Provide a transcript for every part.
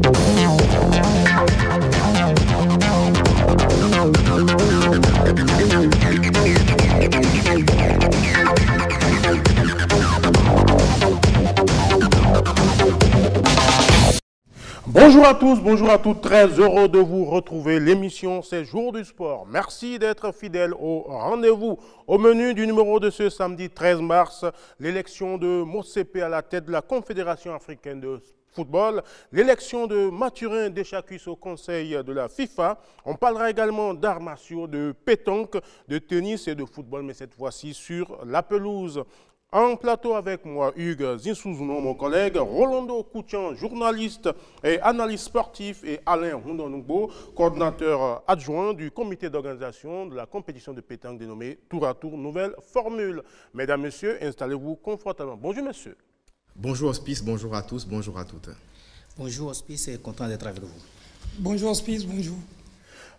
Bonjour à tous, bonjour à toutes, très heureux de vous retrouver. L'émission c'est Jour du Sport. Merci d'être fidèles au rendez-vous. Au menu du numéro de ce samedi 13 mars, l'élection de Motsepe à la tête de la Confédération africaine de football, l'élection de Mathurin Deschacus au conseil de la FIFA. On parlera également d'arts martiaux, de pétanque, de tennis et de football, mais cette fois-ci sur la pelouse. En plateau avec moi, Hugues Zinsouzuno, mon collègue, Rolando Koutian, journaliste et analyste sportif, et Alain Rondonungbo, coordinateur adjoint du comité d'organisation de la compétition de pétanque dénommée Tour à Tour Nouvelle Formule. Mesdames, Messieurs, installez-vous confortablement. Bonjour, messieurs. Bonjour Hospice, bonjour à tous, bonjour à toutes. Bonjour Hospice, et content d'être avec vous. Bonjour Hospice, bonjour.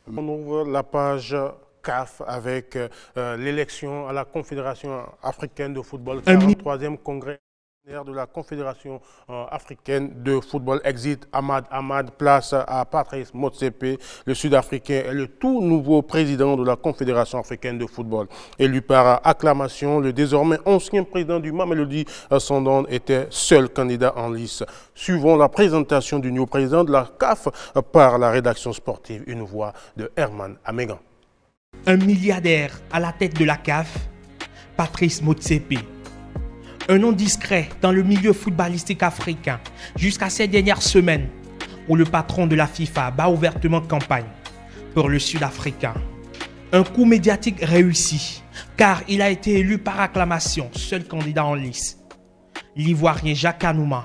On ouvre la page CAF avec l'élection à la Confédération africaine de football, 43e congrès de la Confédération africaine de football. Exit Ahmad, place à Patrice Motsepe, le Sud-Africain est le tout nouveau président de la Confédération africaine de football. Élu par acclamation, le désormais ancien président du Mamelodi Sundowns était seul candidat en lice. Suivant la présentation du nouveau président de la CAF par la rédaction sportive, une voix de Herman Amegan. Un milliardaire à la tête de la CAF, Patrice Motsepe. Un nom discret dans le milieu footballistique africain jusqu'à ces dernières semaines où le patron de la FIFA bat ouvertement campagne pour le Sud-Africain. Un coup médiatique réussi car il a été élu par acclamation, seul candidat en lice. L'Ivoirien Jacques Anouma,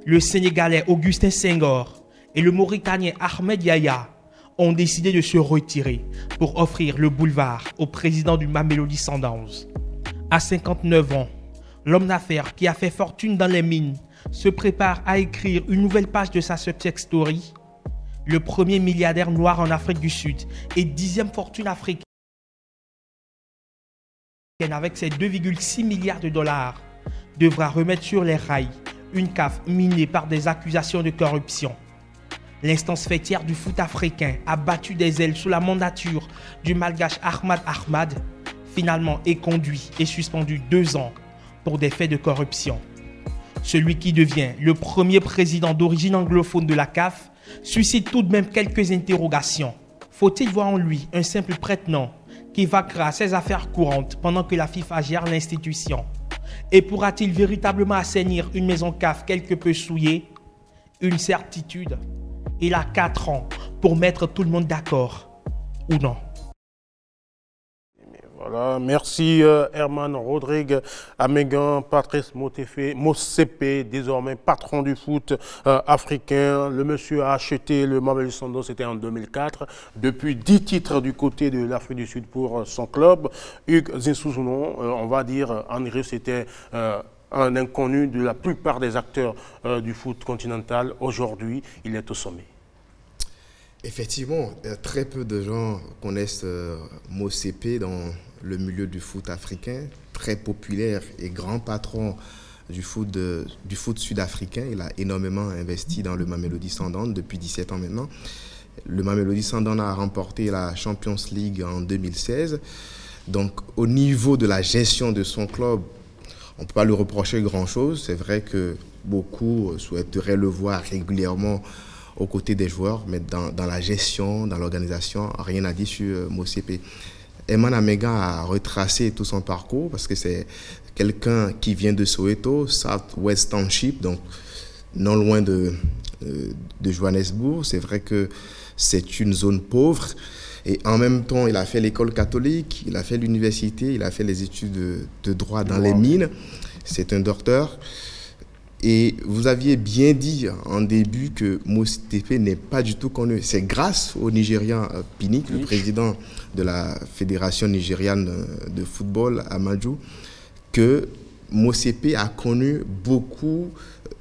le Sénégalais Augustin Senghor et le Mauritanien Ahmed Yahya ont décidé de se retirer pour offrir le boulevard au président du Mamelodi Sundowns. À 59 ans, l'homme d'affaires qui a fait fortune dans les mines se prépare à écrire une nouvelle page de sa success story. Le premier milliardaire noir en Afrique du Sud et 10e fortune africaine avec ses 2,6 milliards de dollars devra remettre sur les rails une CAF minée par des accusations de corruption. L'instance fêtière du foot africain a battu des ailes sous la mandature du malgache Ahmad, finalement éconduit et suspendu 2 ans pour des faits de corruption. Celui qui devient le premier président d'origine anglophone de la CAF suscite tout de même quelques interrogations. Faut-il voir en lui un simple prête-nom qui vaquera à ses affaires courantes pendant que la FIFA gère l'institution? Et pourra-t-il véritablement assainir une maison CAF quelque peu souillée? Une certitude, il a 4 ans pour mettre tout le monde d'accord, ou non. Voilà, merci Herman Rodrigue Amegan, Patrice Motsepe, désormais patron du foot africain. Le monsieur a acheté le Mamelodi Sundowns, c'était en 2004. Depuis 10 titres du côté de l'Afrique du Sud pour son club. Hugues Zinsouzuno, on va dire, en Russie, c'était un inconnu de la plupart des acteurs du foot continental. Aujourd'hui, il est au sommet. Effectivement, très peu de gens connaissent Motsepe dans le milieu du foot africain, très populaire et grand patron du foot sud-africain. Il a énormément investi dans le Mamelodi Sundowns depuis 17 ans maintenant. Le Mamelodi Sundowns a remporté la Champions League en 2016. Donc, au niveau de la gestion de son club, on ne peut pas lui reprocher grand-chose. C'est vrai que beaucoup souhaiteraient le voir régulièrement aux côtés des joueurs, mais dans la gestion, dans l'organisation, rien à dire sur Motsepe. Herman Amegan a retracé tout son parcours parce que c'est quelqu'un qui vient de Soweto, South-West Township, donc non loin de Johannesburg. C'est vrai que c'est une zone pauvre. Et en même temps, il a fait l'école catholique, il a fait l'université, il a fait les études de droit dans les mines. C'est un docteur. Et vous aviez bien dit en début que Motsepe n'est pas du tout connu. C'est grâce au Nigérian Pinnick, le président de la Fédération nigériane de football, Amadou, que Mosepe a connu beaucoup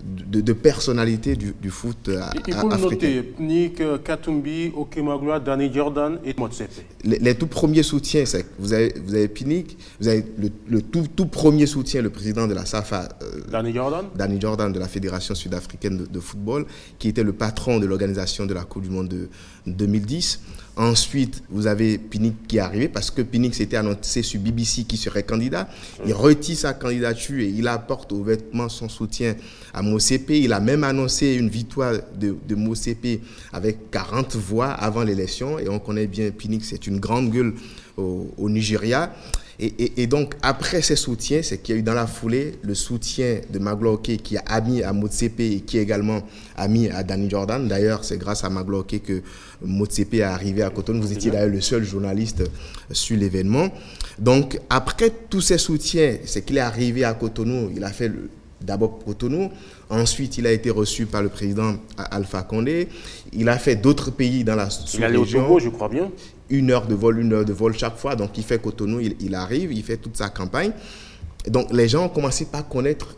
de personnalités du foot africain. Il faut le noter, Nick Katumbi, Okemagloire, Danny Jordan et Motsepe. Les tout premiers soutiens, vous avez Pinnick, vous avez le tout premier soutien, le président de la SAFA, Danny Jordan de la Fédération sud-africaine de football, qui était le patron de l'organisation de la Coupe du Monde de 2010. Ensuite, vous avez Pinnick qui est arrivé parce que Pinnick s'était annoncé sur BBC qui serait candidat. Il retire sa candidature et il apporte ouvertement son soutien à Mosepe. Il a même annoncé une victoire de Mosepe avec 40 voix avant l'élection. Et on connaît bien Pinnick, c'est une grande gueule au Nigeria. Et donc, après ces soutiens, c'est qu'il y a eu dans la foulée le soutien de Magloire qui a ami à Motsepe et qui est également ami à Danny Jordan. D'ailleurs, c'est grâce à Magloire que Motsepe est arrivé à Cotonou. Vous étiez d'ailleurs le seul journaliste sur l'événement. Donc, après tous ces soutiens, c'est qu'il est arrivé à Cotonou. Il a fait d'abord Cotonou. Ensuite, il a été reçu par le président Alpha Condé. Il a fait d'autres pays dans la sous-région. Il est allé au Togo, je crois bien. 1 heure de vol chaque fois. Donc, il fait Cotonou, il arrive, il fait toute sa campagne. Donc, les gens ont commencé par connaître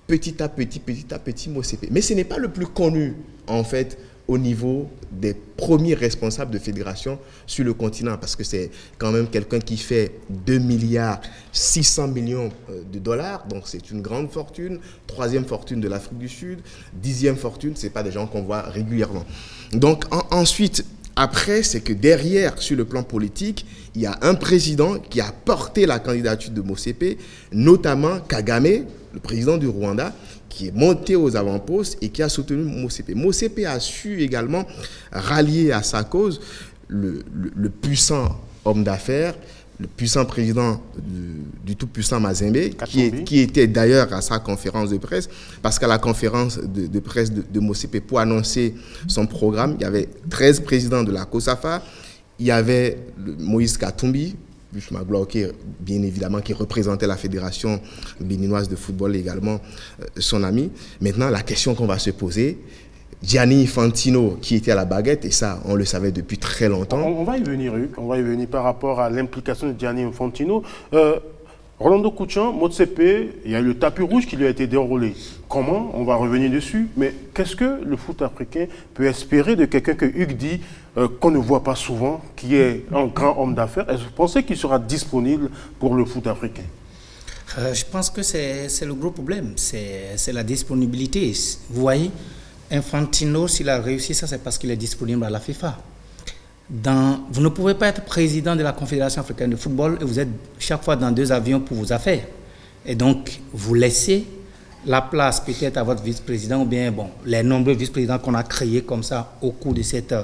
petit à petit Mosepe. Mais ce n'est pas le plus connu, en fait, au niveau des premiers responsables de fédération sur le continent, parce que c'est quand même quelqu'un qui fait 2,6 milliards de dollars, donc c'est une grande fortune, 3e fortune de l'Afrique du Sud, 10e fortune, ce n'est pas des gens qu'on voit régulièrement. Donc ensuite, après, c'est que derrière, sur le plan politique, il y a un président qui a porté la candidature de Mosepe, notamment Kagame, le président du Rwanda, qui est monté aux avant-postes et qui a soutenu Mosepe. Mosepe a su également rallier à sa cause le puissant homme d'affaires, le puissant président du tout-puissant Mazembe, qui était d'ailleurs à sa conférence de presse, parce qu'à la conférence de presse de Mosepe, pour annoncer son programme, il y avait 13 présidents de la COSAFA, il y avait Moïse Katumbi, Magloire, bien évidemment, qui représentait la fédération béninoise de football, également son ami. Maintenant, la question qu'on va se poser, Gianni Infantino qui était à la baguette, et ça, on le savait depuis très longtemps. On va y venir, Hugues. On va y venir par rapport à l'implication de Gianni Infantino. Rolando Kuchan, Motsepe, il y a eu le tapis rouge qui lui a été déroulé. Comment? On va revenir dessus. Mais qu'est-ce que le foot africain peut espérer de quelqu'un que Hugues dit qu'on ne voit pas souvent, qui est un grand homme d'affaires? Est-ce que vous pensez qu'il sera disponible pour le foot africain? Je pense que c'est le gros problème. C'est la disponibilité. Vous voyez, Infantino, s'il a réussi ça, c'est parce qu'il est disponible à la FIFA. Vous ne pouvez pas être président de la Confédération africaine de football et vous êtes chaque fois dans 2 avions pour vos affaires. Et donc, vous laissez la place peut-être à votre vice-président ou bien les nombreux vice-présidents qu'on a créés comme ça au cours de cette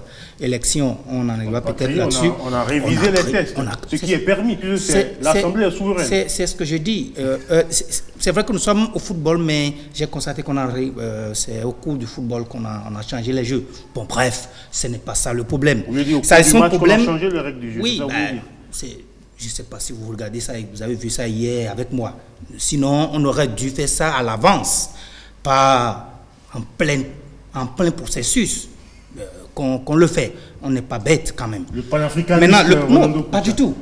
élection. On en est peut-être là-dessus. On a révisé les textes, ce qui est permis, puisque l'Assemblée est souveraine. C'est ce que je dis. C'est vrai que nous sommes au football, mais j'ai constaté qu'on c'est au cours du football qu'on a changé les jeux. Bon, bref, ce n'est pas ça le problème. Vous voulez dire ça, c'est son problème. On a changé les règles du jeu. Oui, je ne sais pas si vous regardez ça et vous avez vu ça hier avec moi. Sinon, on aurait dû faire ça à l'avance, pas en plein processus qu'on le fait. On n'est pas bête quand même. Le panafricanisme. Maintenant, non, pas du tout.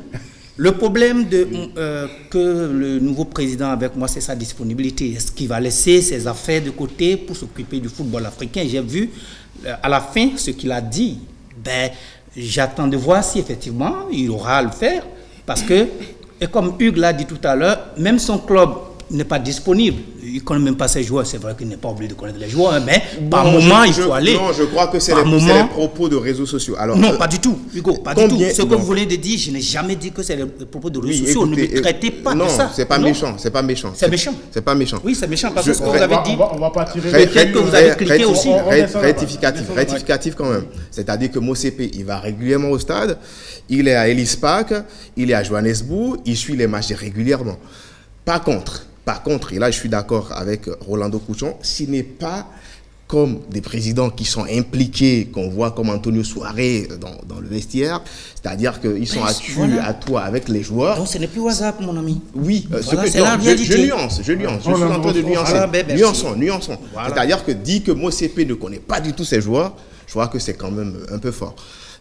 Le problème que le nouveau président avec moi, c'est sa disponibilité. Est-ce qu'il va laisser ses affaires de côté pour s'occuper du football africain? J'ai vu à la fin ce qu'il a dit. J'attends de voir si effectivement il aura à le faire. Parce que, et comme Hugues l'a dit tout à l'heure, même son club n'est pas disponible. Il ne connaît même pas ses joueurs. C'est vrai qu'il n'est pas obligé de connaître les joueurs, mais par moment, il faut aller. Non, je crois que c'est les propos de réseaux sociaux. Alors, non, pas du tout, Hugo, pas du tout. Ce que vous venez de dire, je n'ai jamais dit que c'est les propos de réseaux sociaux. Ne me traitez pas de ça. Non, c'est pas méchant, c'est pas méchant. C'est méchant. C'est pas méchant. Oui, c'est méchant parce que ce que vous avez dit. On va pas tirer. Peut-être que vous avez cliqué aussi. Rectificatif quand même. C'est-à-dire que Mosepe, il va régulièrement au stade. Il est à Ellis Park, il est à Johannesburg, il suit les matchs régulièrement. Par contre, et là je suis d'accord avec Rolando Kuchan, ce n'est pas comme des présidents qui sont impliqués, qu'on voit comme Antonio Suarez dans le vestiaire, c'est-à-dire qu'ils sont à toi avec les joueurs. Donc ce n'est plus WhatsApp, mon ami. Oui, c'est la réalité. Je suis en train de nuancer. Nuançons. Voilà. C'est-à-dire que dit que Mosepe ne connaît pas du tout ses joueurs, je crois que c'est quand même un peu fort.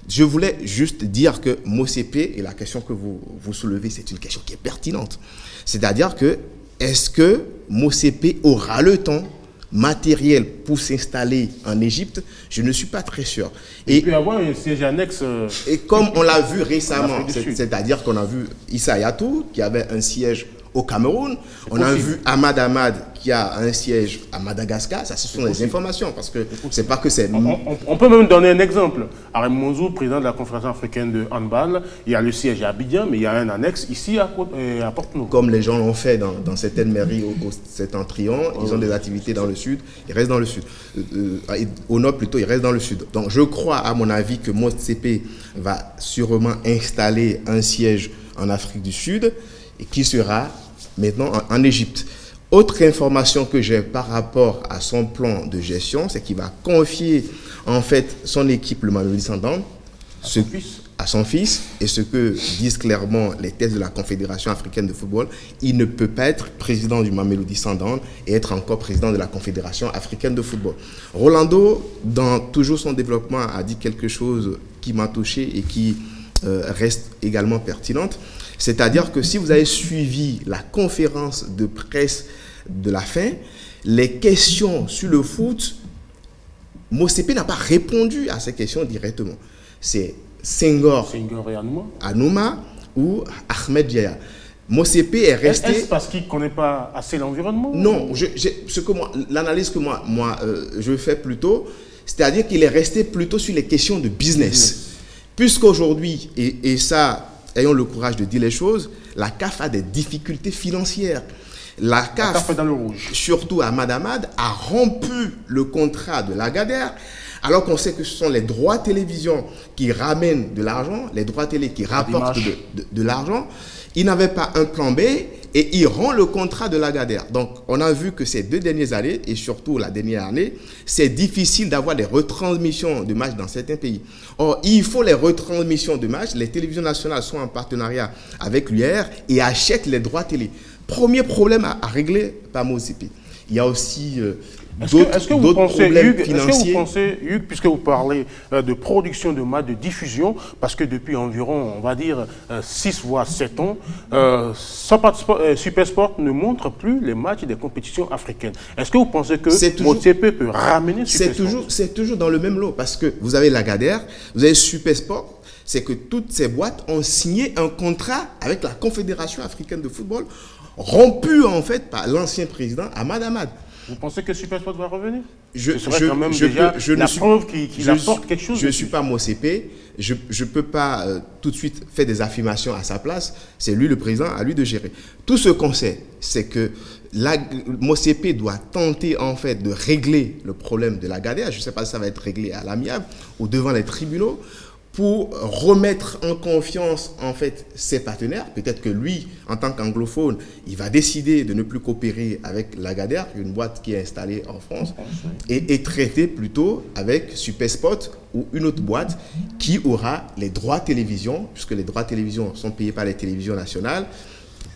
Je voulais juste dire que Mosepe, et la question que vous soulevez, c'est une question qui est pertinente. C'est-à-dire que est-ce que Motsepe aura le temps matériel pour s'installer en Égypte? Je ne suis pas très sûr. Et il peut y avoir un siège annexe. Et comme on l'a vu récemment, c'est-à-dire qu'on a vu Issa Hayatou qui avait un siège au Cameroun, on a vu Ahmad Ahmad qui a un siège à Madagascar. Ça, ce sont des informations parce que c'est pas que c'est. On peut même donner un exemple. Arem Monzou, président de la Confédération africaine de handball, il y a le siège à Abidjan, mais il y a un annexe ici à Porto-Novo. Comme les gens l'ont fait dans certaines mairies au septentrion, ils ont des activités dans le sud, ils restent dans le sud. Au nord plutôt, ils restent dans le sud. Donc je crois, à mon avis, que Motsepe va sûrement installer un siège en Afrique du Sud et qui sera maintenant en Égypte. Autre information que j'ai par rapport à son plan de gestion, c'est qu'il va confier en fait son équipe, le Mamelodi Sundowns, à son fils, et ce que disent clairement les thèses de la Confédération africaine de football, il ne peut pas être président du Mamelodi Sundowns et être encore président de la Confédération africaine de football. Rolando, dans toujours son développement, a dit quelque chose qui m'a touché et qui reste également pertinente. C'est-à-dire que si vous avez suivi la conférence de presse de la fin, les questions sur le foot, Motsepe n'a pas répondu à ces questions directement. C'est Senghor et Anouma ou Ahmed Diaya. Motsepe est resté... Est-ce parce qu'il ne connaît pas assez l'environnement? Non, l'analyse que moi je fais plutôt, c'est-à-dire qu'il est resté plutôt sur les questions de business. Puisqu'aujourd'hui, et ça... ayons le courage de dire les choses, la CAF a des difficultés financières. La CAF est dans le rouge. Surtout Ahmad Ahmad, a rompu le contrat de l'Agadère, alors qu'on sait que ce sont les droits télévision qui ramènent de l'argent, les droits télé qui rapportent de l'argent. Il n'avait pas un plan B et il rend le contrat de l'Agadère. Donc, on a vu que ces 2 dernières années, et surtout la dernière année, c'est difficile d'avoir des retransmissions de matchs dans certains pays. Or, il faut les retransmissions de matchs. Les télévisions nationales sont en partenariat avec l'UR et achètent les droits télé. Premier problème à régler par Motsepe. Il y a aussi d'autres problèmes financiers. Est-ce que vous pensez, Hugues, puisque vous parlez de production de matchs, de diffusion, parce que depuis environ, on va dire, 6 voire 7 ans, Supersport ne montre plus les matchs des compétitions africaines. Est-ce que vous pensez que Motsepe peut ramener Supersport? C'est toujours dans le même lot, parce que vous avez l'Agadère, vous avez Supersport, c'est que toutes ces boîtes ont signé un contrat avec la Confédération africaine de football, rompu en fait par l'ancien président Ahmad Ahmad. Vous pensez que Supersport va revenir? Je ne suis pas Motsepe, je ne peux pas tout de suite faire des affirmations à sa place. C'est lui le président, à lui de gérer. Tout ce qu'on sait, c'est que Motsepe doit tenter en fait de régler le problème de l'Agadère. Je ne sais pas si ça va être réglé à l'amiable ou devant les tribunaux, pour remettre en confiance en fait ses partenaires. Peut-être que lui, en tant qu'anglophone, il va décider de ne plus coopérer avec l'Agadère, une boîte qui est installée en France, et traiter plutôt avec Supersport ou une autre boîte qui aura les droits télévision, puisque les droits télévision sont payés par les télévisions nationales.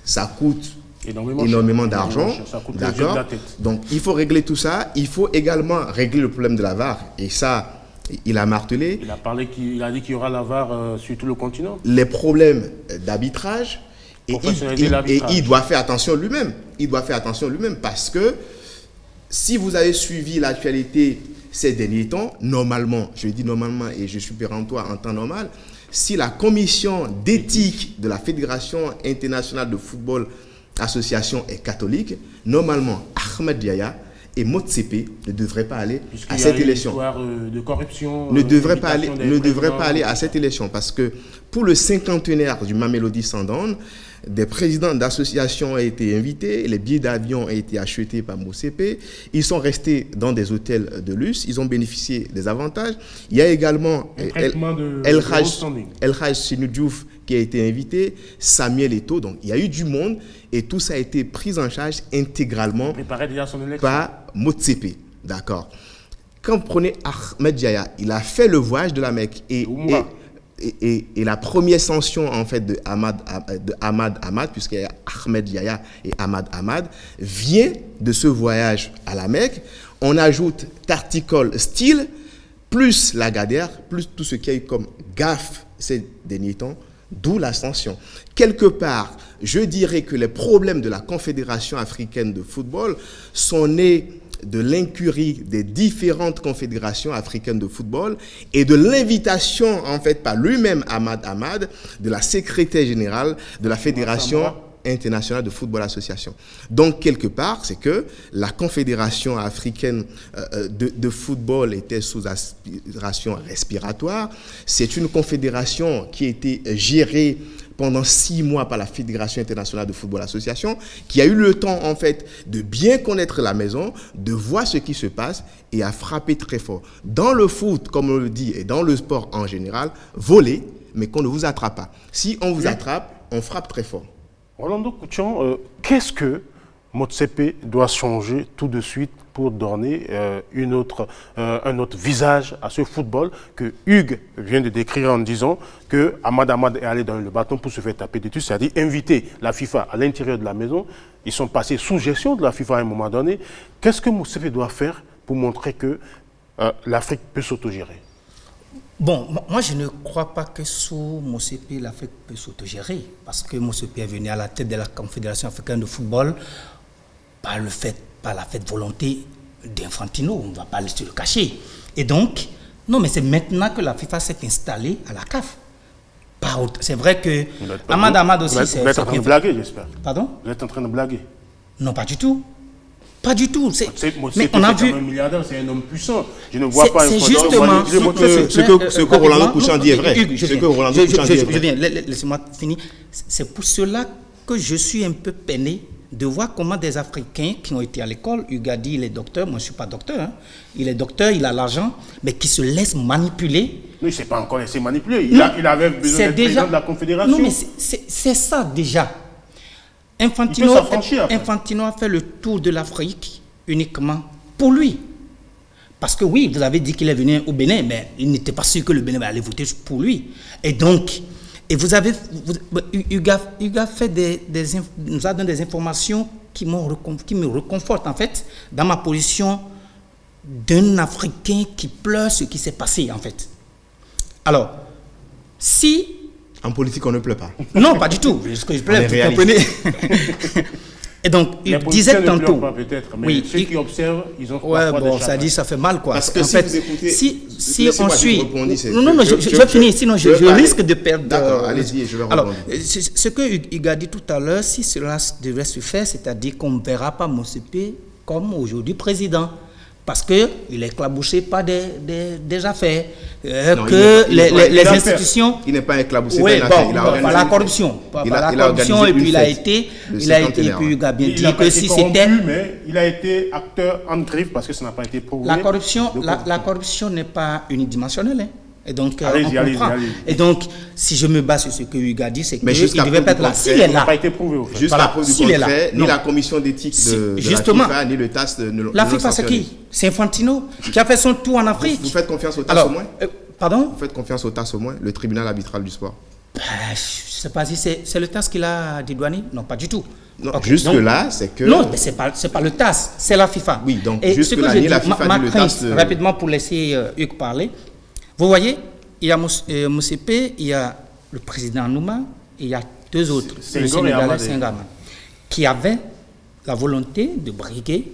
Ça coûte énormément d'argent. D'accord. Donc il faut régler tout ça. Il faut également régler le problème de la VAR. Et ça, il a martelé. Il a dit qu'il y aura la VAR sur tout le continent. Les problèmes d'arbitrage. Et il doit faire attention lui-même. Il doit faire attention lui-même parce que si vous avez suivi l'actualité ces derniers temps, normalement, je dis normalement et je suis péremptoire en temps normal, si la commission d'éthique de la Fédération internationale de football association est catholique, normalement, Ahmed Diaya et Motsepe ne devraient pas aller à cette élection. De corruption, ne devraient pas aller à cette élection parce que pour le cinquantenaire du Mamelodi Sundowns, des présidents d'associations ont été invités, les billets d'avion ont été achetés par Motsepe, ils sont restés dans des hôtels de luxe, ils ont bénéficié des avantages. Il y a également El Hadj Sinou Diouf qui a été invité, Samuel Eto'o, donc il y a eu du monde et tout ça a été pris en charge intégralement par Motsepe. D'accord. Quand vous prenez Ahmed Diaya, il a fait le voyage de la Mecque et la première sanction en fait de Ahmad Ahmad, puisqu'il y a Ahmed Diaya et Ahmad Ahmad, vient de ce voyage à la Mecque. On ajoute Tarticol Steel, plus l'Agadère, plus tout ce qu'il y a eu comme gaffe ces derniers temps. D'où la sanction. Quelque part, je dirais que les problèmes de la Confédération africaine de football sont nés de l'incurie des différentes confédérations africaines de football et de l'invitation, en fait, par lui-même, Ahmad Ahmad, de la secrétaire générale de la Fédération internationale de football association. Donc, quelque part, c'est que la Confédération africaine de football était sous aspiration respiratoire. C'est une confédération qui a été gérée pendant 6 mois par la Fédération internationale de football association, qui a eu le temps, en fait, de bien connaître la maison, de voir ce qui se passe et à frapper très fort. Dans le foot, comme on le dit, et dans le sport en général, voler, mais qu'on ne vous attrape pas. Si on vous attrape, on frappe très fort. Rolando Kuchan, qu'est-ce que Motsepe doit changer tout de suite pour donner un autre visage à ce football que Hugues vient de décrire en disant que Ahmad Ahmad est allé dans le bâton pour se faire taper dessus, c'est-à-dire inviter la FIFA à l'intérieur de la maison. Ils sont passés sous gestion de la FIFA à un moment donné. Qu'est-ce que Motsepe doit faire pour montrer que l'Afrique peut s'autogérer? Bon, moi je ne crois pas que sous Motsepe, l'Afrique peut s'autogérer, parce que Motsepe est venu à la tête de la Confédération africaine de football par la faite volonté d'Infantino, on ne va pas se le cacher. Et donc, non, mais c'est maintenant que la FIFA s'est installée à la CAF. C'est vrai que Ahmad Ahmad aussi... Vous êtes en train de blaguer, j'espère. Pardon? Vous êtes en train de blaguer? Non, pas du tout. Pas du tout. Mais on a vu... C'est un milliardaire, c'est un homme puissant. Je ne vois pas un C'est justement ce que Rolando Kuchan dit est vrai. Je viens, laissez-moi finir. C'est pour cela que je suis un peu peiné de voir comment des Africains qui ont été à l'école, Ugadi, il est docteur, moi je ne suis pas docteur, hein. Il est docteur, il a l'argent, mais qui se laisse manipuler. Non, il ne s'est pas encore laissé manipuler. Il avait besoin d'être président de la Confédération. Non, mais c'est ça déjà. Infantino a fait le tour de l'Afrique uniquement pour lui. Parce que oui, vous avez dit qu'il est venu au Bénin, mais il n'était pas sûr que le Bénin allait voter pour lui. Et donc, Hugues nous a donné des informations qui me reconfortent en fait dans ma position d'un Africain qui pleure ce qui s'est passé en fait. Alors, si... En politique, on ne pleure pas. Non, pas du tout. Ce que je pleure, vous comprenez. Et donc, il disait tantôt... peut-être, mais oui, ceux qui observent, ils ont... Ouais, bon, ça dit, ça fait mal, quoi. Parce que en si fait, vous écoutez... Si on suit... Non, je vais finir, sinon je risque de perdre... D'accord, allez-y, je vais répondre. Alors, ce que Hugues a dit tout à l'heure, si cela devait se faire, c'est-à-dire qu'on ne verra pas Motsepe comme aujourd'hui président. Parce qu'il est éclaboussé par des affaires, les institutions... Il n'est pas éclaboussé par l'affaire. Par la corruption. Par la corruption, et puis il a été... Et puis Hugues a bien dit que si c'était... Mais il a été acteur en griffe parce que ça n'a pas été prouvé. La corruption n'est pas unidimensionnelle, hein. Et donc, allez-y. Et donc, si je me base sur ce que Hugues a dit, c'est qu'il ne devait pas être là. S'il est là, pas été prouvé, jusqu'à la preuve du contraire, ni la commission d'éthique de la FIFA, ni le TAS ne la FIFA, c'est qui? C'est Infantino qui a fait son tour en Afrique. Vous faites confiance au TAS au moins? Pardon? Vous faites confiance au TAS au moins, le tribunal arbitral du sport? Je ne sais pas si c'est le TAS qui l'a dédouané. Non, pas du tout. Jusque-là, c'est que... Non, mais ce n'est pas le TAS, c'est la FIFA. Oui, donc jusque-là, ni la FIFA, ni le TAS... Rapidement, pour laisser Hugues parler. Vous voyez, il y a Motsepe, il y a le président Anouma, et il y a deux autres, le Sénégalais Senghama, qui avaient la volonté de briguer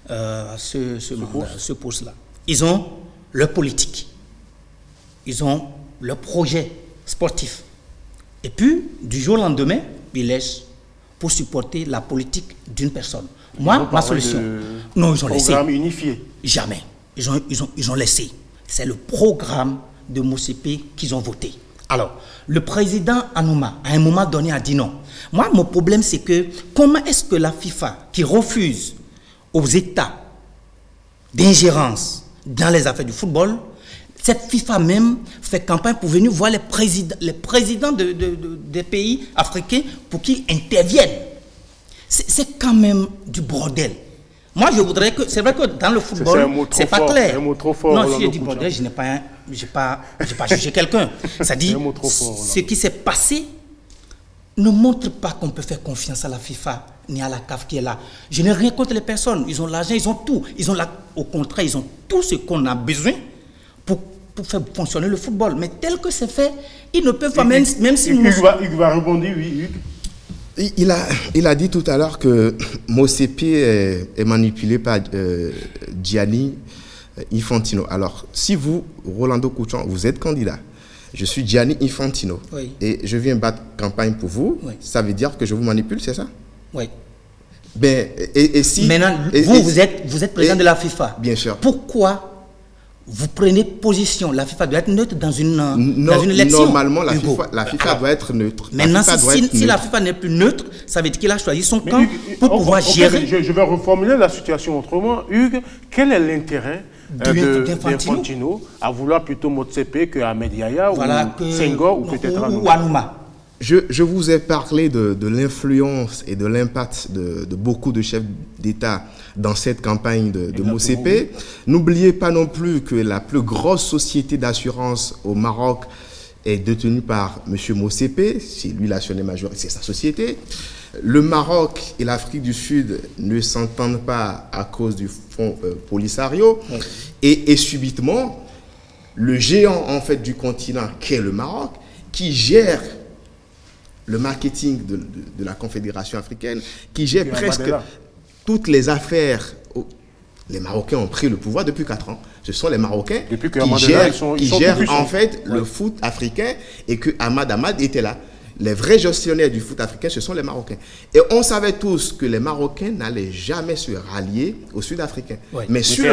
ce poste-là. Ils ont leur politique, ils ont leur projet sportif. Et puis, du jour au lendemain, ils laissent pour supporter la politique d'une personne. Moi, ma solution... Non, ils ont laissé. Programme unifié. Jamais. Ils ont laissé. C'est le programme de Motsepe qu'ils ont voté. Alors, le président Anouma, à un moment donné, a dit non. Moi, mon problème, c'est que comment est-ce que la FIFA, qui refuse aux États d'ingérence dans les affaires du football, cette FIFA même fait campagne pour venir voir les présidents des pays africains pour qu'ils interviennent. C'est quand même du bordel. Moi, je voudrais que... C'est vrai que dans le football, c'est pas clair. C'est un mot trop fort. Non, si je dis bordel, je n'ai pas jugé quelqu'un. C'est-à-dire, ce qui s'est passé ne montre pas qu'on peut faire confiance à la FIFA ni à la CAF qui est là. Je n'ai rien contre les personnes. Ils ont l'argent, ils ont tout. Au contraire, ils ont tout ce qu'on a besoin pour pour faire fonctionner le football. Mais tel que c'est fait, ils ne peuvent pas, même si nous... Il va rebondir, oui. Il a dit tout à l'heure que Motsepe est manipulé par Gianni Infantino. Alors, si vous, Rolando Couchon, vous êtes candidat, je suis Gianni Infantino, oui, et je viens battre campagne pour vous, oui, ça veut dire que je vous manipule, c'est ça? Oui. Ben, et si... Maintenant, vous êtes président de la FIFA. Bien sûr. Pourquoi vous prenez position? La FIFA doit être neutre dans une élection. Normalement, la FIFA doit être neutre. Maintenant, si la FIFA n'est plus neutre, ça veut dire qu'il a choisi son camp pour pouvoir gérer. Je vais reformuler la situation autrement. Hugues, quel est l'intérêt d'Infantino à vouloir plutôt Motsepe que Ahmed Yahya ou Senghor ou peut-être Anouma? Je vous ai parlé de l'influence et de l'impact de beaucoup de chefs d'État dans cette campagne de Motsepe. N'oubliez pas non plus que la plus grosse société d'assurance au Maroc est détenue par M. Motsepe. C'est lui l'actionnaire majoritaire, c'est sa société. Le Maroc et l'Afrique du Sud ne s'entendent pas à cause du fonds Polisario. Oui. Et subitement, le géant en fait du continent, qui est le Maroc, qui gère le marketing de la Confédération africaine, qui gère presque toutes les affaires. Les Marocains ont pris le pouvoir depuis 4 ans. Ce sont les Marocains qui gèrent en fait le foot africain, et que Ahmad était là. Les vrais gestionnaires du foot africain, ce sont les Marocains. Et on savait tous que les Marocains n'allaient jamais se rallier aux Sud-Africains. Oui. Mais sur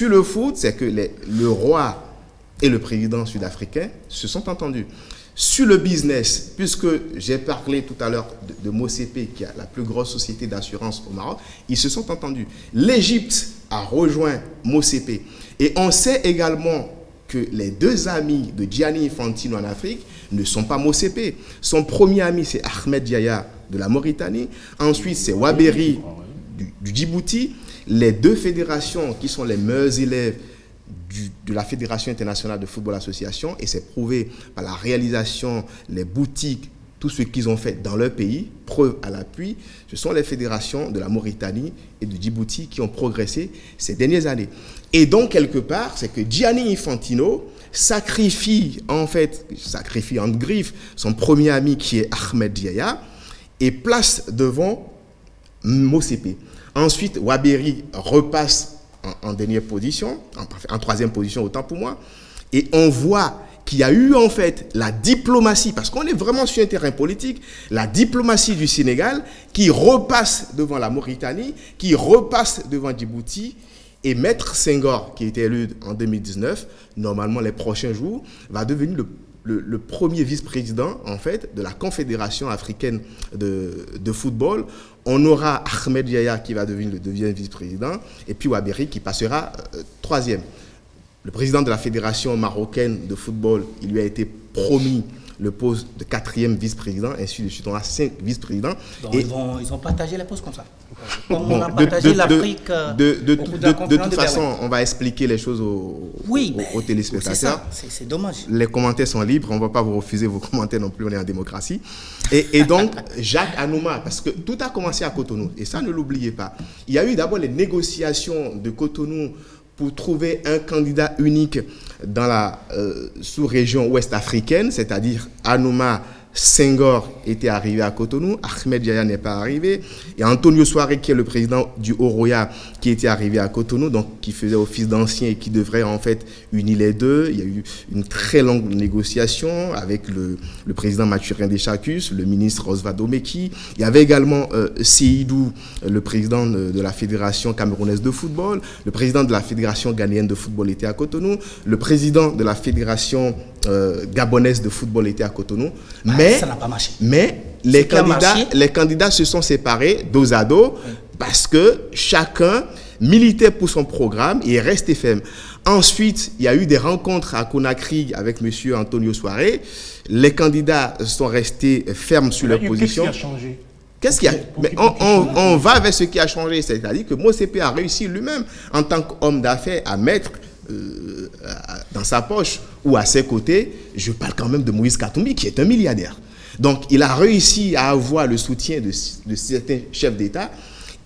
le foot, c'est que le roi et le président sud-africain se sont entendus. Sur le business, puisque j'ai parlé tout à l'heure de Motsepe, qui a la plus grosse société d'assurance au Maroc, ils se sont entendus. L'Égypte a rejoint Motsepe. Et on sait également que les 2 amis de Gianni Infantino en Afrique ne sont pas Motsepe. Son premier ami, c'est Ahmed Yahya de la Mauritanie. Ensuite, c'est Waberi du Djibouti. Les 2 fédérations qui sont les meilleurs élèves de la Fédération internationale de football association, et c'est prouvé par la réalisation, les boutiques, tout ce qu'ils ont fait dans leur pays, preuve à l'appui, ce sont les fédérations de la Mauritanie et de Djibouti qui ont progressé ces dernières années. Et donc, quelque part, c'est que Gianni Infantino sacrifie entre griffes son premier ami qui est Ahmed Yahya et place devant Motsepe. Ensuite, Waberi repasse en dernière position, en 3e position autant pour moi, et on voit qu'il y a eu en fait la diplomatie, parce qu'on est vraiment sur un terrain politique, la diplomatie du Sénégal qui repasse devant la Mauritanie, qui repasse devant Djibouti, et Maître Senghor, qui était élu en 2019, normalement les prochains jours, va devenir le premier vice-président en fait de la Confédération africaine de football. On aura Ahmed Yahya qui va devenir le 2e vice-président, et puis Waberi qui passera 3e. Le président de la Fédération marocaine de football, il lui a été promis le poste de 4e vice-président, ainsi de suite. On a 5 vice-présidents. Et ils ont partagé les postes comme ça. Comme on a partagé l'Afrique. De toute façon, on va expliquer les choses aux téléspectateurs. C'est dommage. Les commentaires sont libres, on ne va pas vous refuser vos commentaires non plus, on est en démocratie. Et donc, Jacques Anouma, parce que tout a commencé à Cotonou, et ça ne l'oubliez pas. Il y a eu d'abord les négociations de Cotonou pour trouver un candidat unique dans la sous-région ouest africaine, c'est-à-dire Anouma, Senghor était arrivé à Cotonou, Ahmed Yahya n'est pas arrivé, et Antonio Souaré, qui est le président du Oroya, qui était arrivé à Cotonou, donc qui faisait office d'ancien et qui devrait en fait unir les deux. Il y a eu une très longue négociation avec le président Mathurin Deschacus, le ministre Osvaldo Meki. Il y avait également Seydou, le président de la Fédération camerounaise de football, le président de la Fédération ghanéenne de football était à Cotonou, le président de la Fédération gabonaise de football était à Cotonou. Mais ça n'a pas marché. Mais les candidats se sont séparés dos à dos parce que chacun militait pour son programme et est resté ferme. Ensuite, il y a eu des rencontres à Conakry avec M. Antonio Souaré. Les candidats sont restés fermes sur leur position. Qu'est-ce qui a changé? Qu'est-ce qu'il y a? Mais on va vers ce qui a changé. C'est-à-dire que Motsepe a réussi lui-même en tant qu'homme d'affaires à mettre dans sa poche ou à ses côtés, je parle quand même de Moïse Katumbi qui est un milliardaire. Donc il a réussi à avoir le soutien de certains chefs d'État,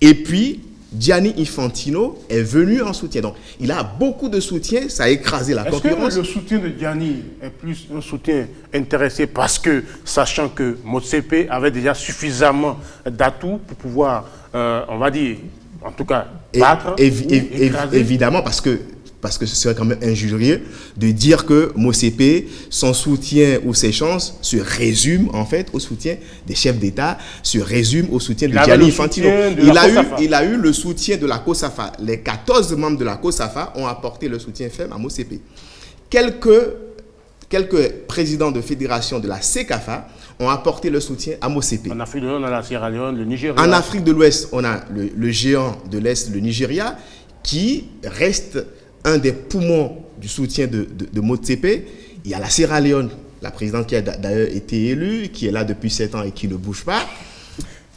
et puis Gianni Infantino est venu en soutien. Donc, il a beaucoup de soutien, ça a écrasé la concurrence. Est-ce que le soutien de Gianni est plus un soutien intéressé parce que, sachant que Motsepe avait déjà suffisamment d'atouts pour pouvoir, on va dire, en tout cas, battre évidemment, parce que ce serait quand même injurieux de dire que Motsepe, son soutien ou ses chances se résument en fait au soutien des chefs d'État, se résument au soutien de Gianni Infantino. Il a eu le soutien de la COSAFA. Les 14 membres de la COSAFA ont apporté le soutien ferme à Motsepe. Quelques présidents de fédération de la CECAFA ont apporté le soutien à Motsepe. En Afrique de l'Ouest, on a la Sierra Leone, le Nigeria. En Afrique de l'Ouest, on a le géant de l'Est, le Nigeria, qui reste un des poumons du soutien de Motsepe. Il y a la Sierra Leone, la présidente qui a d'ailleurs été élue, qui est là depuis 7 ans et qui ne bouge pas.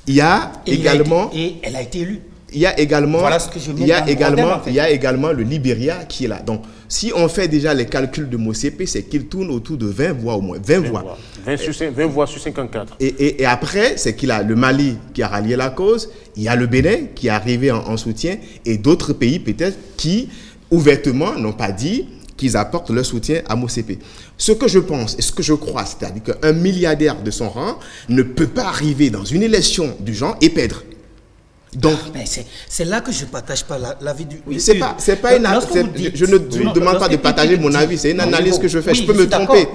Il y a également... elle a été élue. Il y a également, voilà ce que je il y a également le Libéria qui est là. Donc, si on fait déjà les calculs de Motsepe, c'est qu'il tourne autour de 20 voix au moins. 20 voix. 20 voix sur 54. Et après, c'est qu'il a le Mali qui a rallié la cause, il y a le Bénin qui est arrivé en soutien, et d'autres pays peut-être qui, ouvertement, n'ont pas dit qu'ils apportent leur soutien à Motsepe. Ce que je pense et ce que je crois, c'est-à-dire qu'un milliardaire de son rang ne peut pas arriver dans une élection du genre et perdre. Donc, c'est là que je ne partage pas l'avis du... Oui, c'est pas une analyse. Je ne vous demande pas de partager mon avis, c'est une analyse que je fais. Je peux me tromper.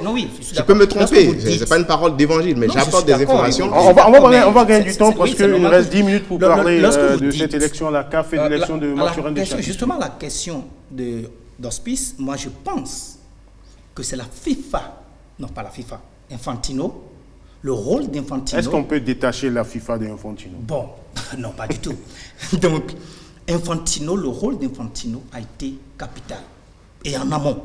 Je peux me tromper. Ce n'est pas une parole d'évangile, mais j'apporte des informations. On va gagner du temps parce qu'il nous reste 10 minutes pour parler de cette élection à la CAF et de l'élection de Mathurin Deschamps. Justement, la question d'Hospice, moi je pense que c'est la FIFA, non pas la FIFA, Infantino, le rôle d'Infantino... Est-ce qu'on peut détacher la FIFA d'Infantino? Bon, non, pas du tout. Donc, Infantino, le rôle d'Infantino a été capital. Et en amont.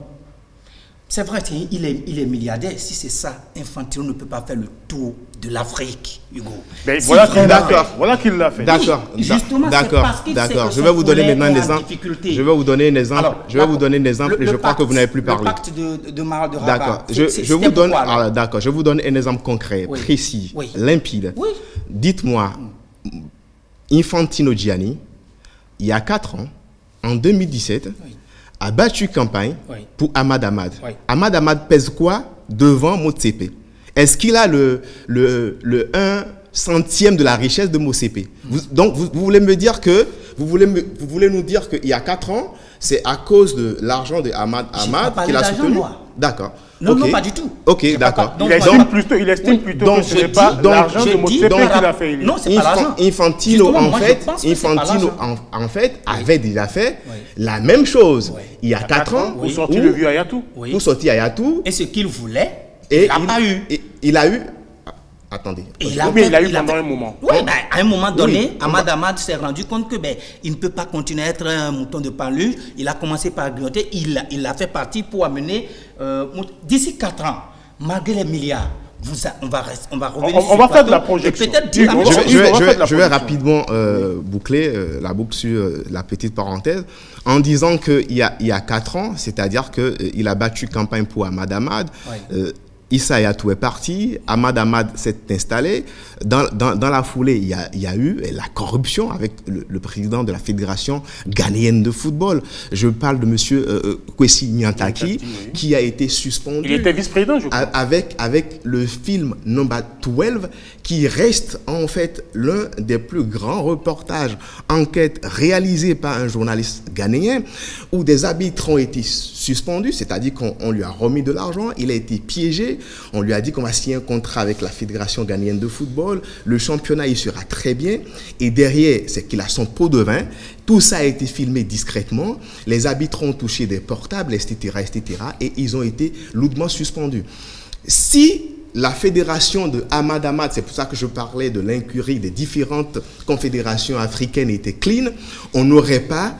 C'est vrai qu'il est milliardaire. Si c'est ça, Infantino ne peut pas faire le tour de l'Afrique, Hugo. Mais voilà qu'il l'a fait. Voilà qu'il l'a fait. D'accord. Justement, d'accord. Je vais vous donner maintenant un exemple. Je vais vous donner un exemple. Je vais vous donner un exemple et je crois que vous n'avez plus parlé. Le pacte de Rabat. D'accord. Je vous donne un exemple concret, précis, limpide. Oui. Dites-moi, Infantino Gianni, il y a 4 ans, en 2017, a battu campagne pour Ahmad Ahmad. Ahmad Ahmad pèse quoi devant Motsepe? Est-ce qu'il a le 1/100e de la richesse de Motsepe? Donc, vous voulez me dire que, vous voulez nous dire qu'il y a 4 ans, c'est à cause de l'argent de Ahmad Ahmad qu'il a soutenu? D'accord. Non, non, pas du tout. Ok, d'accord. Il estime plutôt que ce n'est pas l'argent de Motsepe qui l'a fait élire. Non, c'est pas l'argent. Infantino, en fait, avait déjà fait la même chose il y a 4 ans. Pour sortir le vieux Ayatou. Pour sortir Ayatou. Et ce qu'il voulait, il n'a pas eu. Il a eu... Attendez. Il a eu pendant un moment. Oui, à un moment donné, Ahmad Ahmad s'est rendu compte que il ne peut pas continuer à être un mouton de paluche. Il a commencé par grignoter. Il a fait partie pour amener... d'ici 4 ans, malgré les milliards, on va revenir on va faire de la projection. Je vais rapidement boucler la boucle sur la petite parenthèse en disant qu'il y a 4 ans, c'est-à-dire qu'il a battu campagne pour Ahmad Ahmad. Issa Ayatou est parti, Ahmad Ahmad s'est installé. Dans la foulée, il y a eu la corruption avec le président de la Fédération ghanéenne de football. Je parle de M. Kwesi Nyantaki, qui a été suspendu. Il était vice-président, je crois. Avec le film Number 12, qui reste en fait l'un des plus grands reportages, enquêtes réalisées par un journaliste ghanéen, où des arbitres ont été suspendus, c'est-à-dire qu'on lui a remis de l'argent, il a été piégé, on lui a dit qu'on va signer un contrat avec la Fédération ghanéenne de football, le championnat il sera très bien, et derrière c'est qu'il a son pot de vin, tout ça a été filmé discrètement, les arbitres ont touché des portables, etc., et ils ont été lourdement suspendus. Si la fédération de Ahmad Ahmad, c'est pour ça que je parlais de l'incurie des différentes confédérations africaines était clean, on n'aurait pas,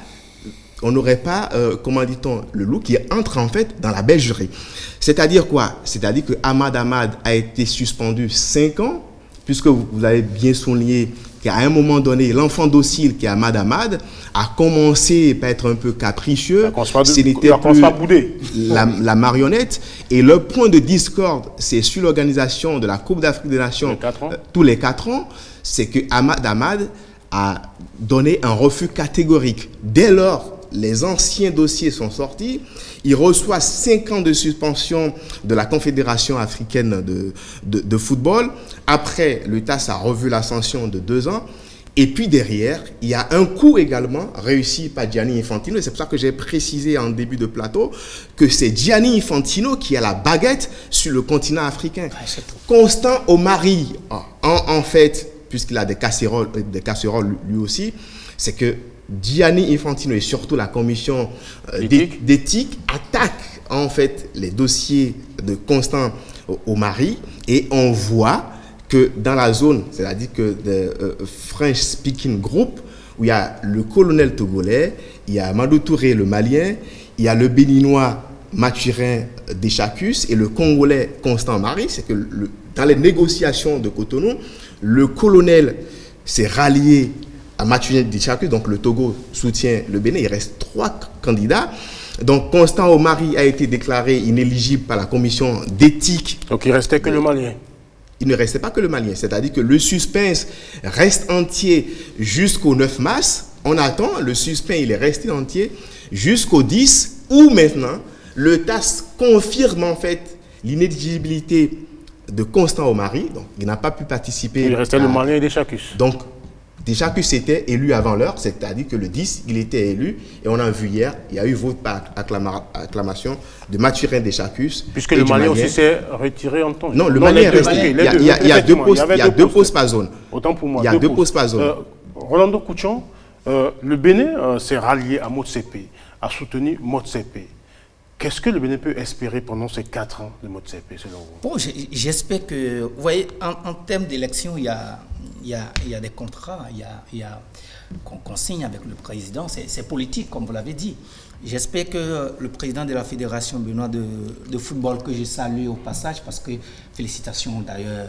comment dit-on, le loup qui entre en fait dans la bergerie. C'est-à-dire quoi? C'est-à-dire que Ahmad Ahmad a été suspendu 5 ans, puisque vous avez bien souligné qu'à un moment donné, l'enfant docile qui est Ahmad Ahmad a commencé par être un peu capricieux. Ce n'était plus la marionnette. Et le point de discorde, c'est sur l'organisation de la Coupe d'Afrique des Nations tous les 4 ans, c'est que Ahmad Ahmad a donné un refus catégorique. Dès lors, les anciens dossiers sont sortis. Il reçoit 5 ans de suspension de la Confédération africaine de football. Après, le TAS a revu la sanction de 2 ans. Et puis derrière, il y a un coup également réussi par Gianni Infantino. Et c'est pour ça que j'ai précisé en début de plateau que c'est Gianni Infantino qui a la baguette sur le continent africain. Constant Omari, en fait, puisqu'il a des casseroles lui aussi, c'est que Gianni Infantino et surtout la commission d'éthique attaquent en fait les dossiers de Constant Omari, et on voit que dans la zone, c'est-à-dire que the French Speaking Group, où il y a le colonel togolais, il y a Madou Touré le malien, il y a le béninois Mathurin Deschacus et le congolais Constant Omari, c'est que dans les négociations de Cotonou, le colonel s'est rallié à Mathurin Deschacus, donc le Togo soutient le Bénin, il reste 3 candidats. Donc Constant Omari a été déclaré inéligible par la commission d'éthique. Donc il ne restait que le malien. Il ne restait pas que le malien, c'est-à-dire que le suspense reste entier jusqu'au 9 mars. On attend, le suspense il est resté entier jusqu'au 10, où maintenant le TAS confirme en fait l'inéligibilité de Constant Omari. Donc il n'a pas pu participer. Il restait le malien et Deschacus. Donc Deschacus était élu avant l'heure, c'est-à-dire que le 10, il était élu, et on a vu hier, il y a eu vote par acclamation de Mathurin Deschacus. Puisque le malien aussi s'est retiré en temps. Non, le malien est resté. Il y a 2 postes, il y a 2 postes par zone. Autant pour moi. Il y a 2 postes par zone. Rolando Couchon, le Bénin s'est rallié à Motsepe, a soutenu Motsepe. Qu'est-ce que le Bénin peut espérer pendant ces 4 ans de Motsepe, selon vous? Bon, j'espère que, vous voyez, en termes d'élection, il y a des contrats, qu'on signe avec le président, c'est politique, comme vous l'avez dit. J'espère que le président de la Fédération béninoise de football, que je salue au passage, parce que félicitations d'ailleurs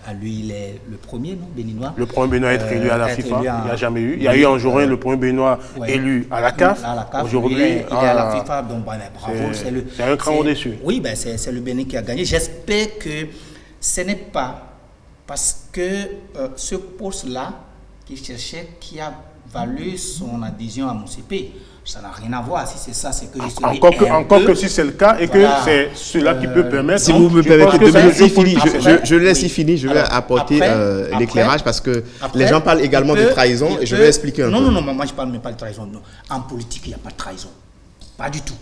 à lui, il est le premier, non, béninois. Le premier béninois à être élu à la FIFA, il n'y a jamais eu. Il y a eu en Jorin le premier béninois élu à la CAF. Aujourd'hui, il est à la FIFA, donc bravo. C'est un cran au-dessus. Oui, ben, c'est le Bénin qui a gagné. J'espère que ce n'est pas parce que ce poste-là qu'il cherchait qui a valu son adhésion à Motsepe. Ça n'a rien à voir. Si c'est ça, c'est que je serai encore que si c'est le cas et que c'est cela qui peut permettre. Si vous me permettez de je laisse finir, je vais apporter l'éclairage parce que les gens parlent également de trahison et je vais expliquer un peu. Non, moi je ne parle même pas de trahison. Non. En politique, il n'y a pas de trahison. Pas du tout.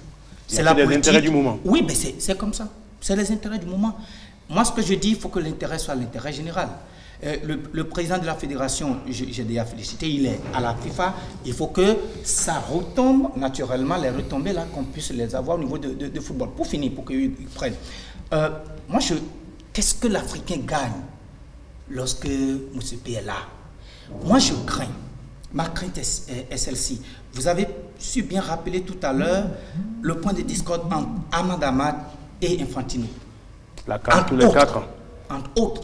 C'est la politique. Intérêts du moment. Oui, mais c'est comme ça. C'est les intérêts du moment. Moi, ce que je dis, il faut que l'intérêt soit l'intérêt général. Le président de la fédération, j'ai déjà félicité, il est à la FIFA. Il faut que ça retombe naturellement, les retombées là, qu'on puisse les avoir au niveau de football. Pour finir, pour qu'ils prennent. Moi, qu'est-ce que l'Africain gagne lorsque Motsepe est là? Moi, je crains. Ma crainte est celle-ci. Vous avez su bien rappeler tout à l'heure le point de discorde entre Ahmad Ahmad et Infantino. La carte tous les 4 ans. Entre autres.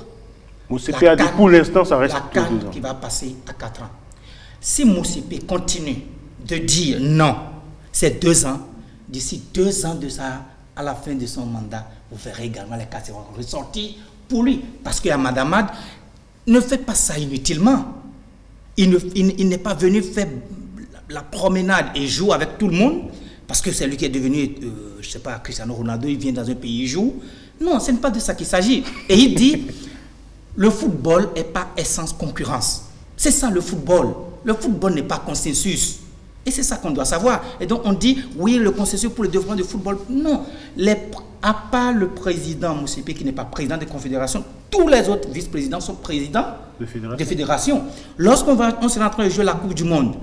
Motsepe a dit pour l'instant, ça reste la carte qui va passer à 4 ans. Si Motsepe continue de dire non, c'est 2 ans, d'ici 2 ans de ça, à la fin de son mandat, vous verrez également les cartes ressortir pour lui. Parce que Ahmad Ahmad ne fait pas ça inutilement. Il n'est pas venu faire la promenade et jouer avec tout le monde, parce que c'est lui qui est devenu, je ne sais pas, Cristiano Ronaldo, il vient dans un pays, il joue. Non, ce n'est pas de ça qu'il s'agit. Et il dit, le football n'est pas essence concurrence. C'est ça le football. Le football n'est pas consensus. Et c'est ça qu'on doit savoir. Et donc on dit, oui, le consensus pour le développement du football. Non. À part le président Motsepe qui n'est pas président de confédération, tous les autres vice-présidents sont présidents de fédération. Lorsqu'on sera en train de jouer la Coupe du Monde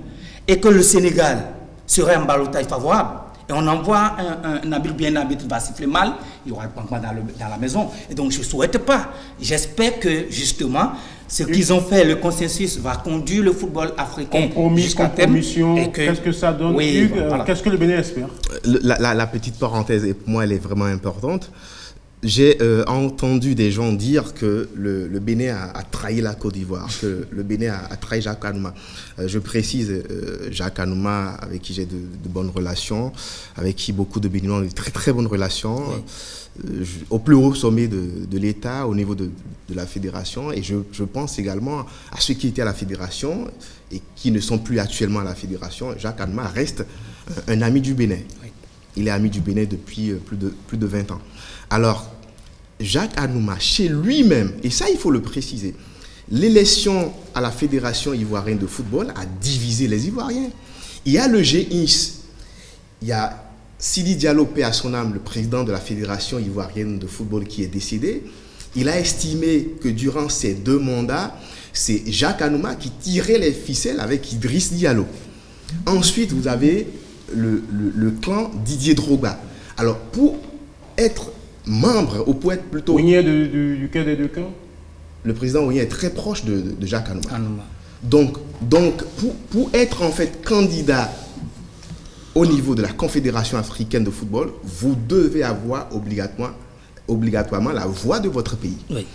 et que le Sénégal serait en ballottage favorable, et on envoie un arbitre bien arbitre qui va siffler mal, il y aura le pampement dans la maison. Et donc je ne souhaite pas. J'espère que justement, ce qu'ils ont fait, le consensus va conduire le football africain. Compromission, qu'est-ce que ça donne? Oui, voilà. Qu'est-ce que le Bénin espère? La petite parenthèse, et pour moi, elle est vraiment importante. J'ai entendu des gens dire que le Bénin a trahi la Côte d'Ivoire, que le Bénin a trahi Jacques Anouma. Je précise, Jacques Anouma, avec qui j'ai de bonnes relations, avec qui beaucoup de Béninois ont de très très bonnes relations, au plus haut sommet de l'État, au niveau de la fédération. Et je pense également à ceux qui étaient à la fédération et qui ne sont plus actuellement à la fédération. Jacques Anouma reste un ami du Bénin. Il est ami du Bénin depuis plus de 20 ans. Alors, Jacques Anouma, chez lui-même, et ça il faut le préciser, l'élection à la Fédération ivoirienne de football a divisé les Ivoiriens. Il y a le GIS, il y a Sidi Diallo, paix à son âme, le président de la Fédération ivoirienne de football qui est décédé. Il a estimé que durant ces 2 mandats, c'est Jacques Anouma qui tirait les ficelles avec Idriss Diallo. Ensuite, vous avez le clan Didier Drogba. Alors, pour être membre, ou pour être plutôt... Oigné du quai des deux camps. Le président Oigné est très proche de Jacques Anouma. Donc pour être en fait candidat au niveau de la Confédération africaine de football, vous devez avoir obligatoirement la voix de votre pays. Oui.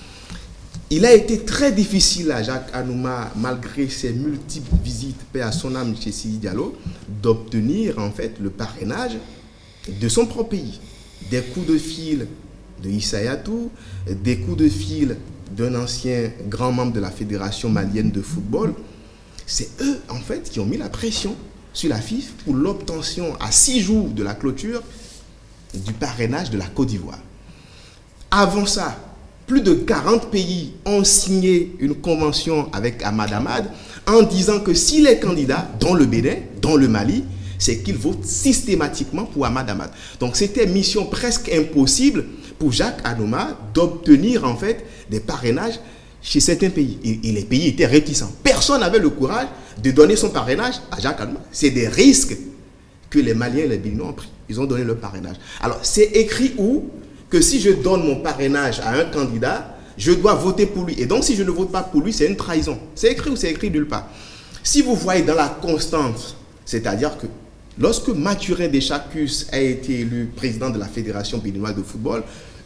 Il a été très difficile à Jacques Anouma, malgré ses multiples visites, paix à son âme chez Sidi Diallo, d'obtenir en fait le parrainage de son propre pays. Des coups de fil de Issa Yatou, des coups de fil d'un ancien grand membre de la Fédération malienne de football. C'est eux, en fait, qui ont mis la pression sur la FIFA pour l'obtention, à 6 jours de la clôture, du parrainage de la Côte d'Ivoire. Avant ça, plus de 40 pays ont signé une convention avec Ahmad Ahmad en disant que s'il est candidat, dont le Bénin, dont le Mali, c'est qu'il vote systématiquement pour Ahmad Ahmad. Donc c'était mission presque impossible pour Jacques Anouma d'obtenir en fait des parrainages chez certains pays. Et les pays étaient réticents. Personne n'avait le courage de donner son parrainage à Jacques Anouma. C'est des risques que les Maliens et les Béninois ont pris. Ils ont donné leur parrainage. Alors c'est écrit où que si je donne mon parrainage à un candidat, je dois voter pour lui. Et donc si je ne vote pas pour lui, c'est une trahison. C'est écrit ou c'est écrit nulle part. Si vous voyez dans la constance, c'est-à-dire que lorsque Mathurin Deschacus a été élu président de la Fédération béninoise de football,